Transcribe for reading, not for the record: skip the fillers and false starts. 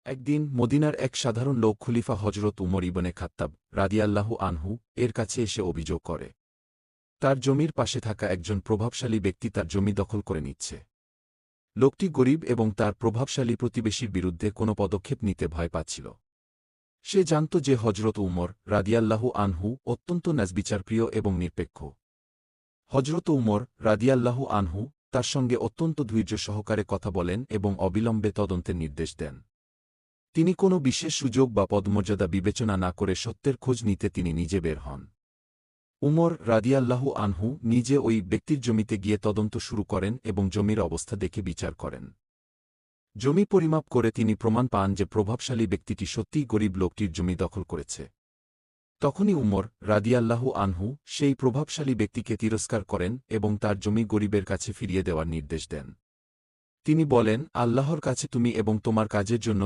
একদিন মদিনার এক সাধারণ লোক খলিফা হজরত উমর ইবনে খাত্তাব রাদিয়াল্লাহু আনহু এর কাছে এসে অভিযোগ করে তার জমির পাশে থাকা একজন প্রভাবশালী ব্যক্তি তার জমি দখল করে নিচ্ছে। লোকটি গরিব এবং তার প্রভাবশালী প্রতিবেশীর বিরুদ্ধে কোনো পদক্ষেপ নিতে ভয় পাচ্ছিল। সে জানত যে হজরত উমর রাদিয়াল্লাহু আনহু অত্যন্ত ন্যায়বিচারপ্রিয় এবং নিরপেক্ষ। হজরত উমর রাদিয়াল্লাহু আনহু তার সঙ্গে অত্যন্ত ধৈর্য সহকারে কথা বলেন এবং অবিলম্বে তদন্তের নির্দেশ দেন। তিনি কোনো বিশেষ সুযোগ বা পদমর্যাদা বিবেচনা না করে সত্যের খোঁজ নিতে তিনি নিজে বের হন। উমর রাদিয়াল্লাহু আনহু নিজে ওই ব্যক্তির জমিতে গিয়ে তদন্ত শুরু করেন এবং জমির অবস্থা দেখে বিচার করেন। জমি পরিমাপ করে তিনি প্রমাণ পান যে প্রভাবশালী ব্যক্তিটি সত্যিই গরিব লোকটির জমি দখল করেছে। তখনই উমর রাদিয়াল্লাহু আনহু সেই প্রভাবশালী ব্যক্তিকে তিরস্কার করেন এবং তার জমি গরিবের কাছে ফিরিয়ে দেওয়ার নির্দেশ দেন। তিনি বলেন, আল্লাহর কাছে তুমি এবং তোমার কাজের জন্য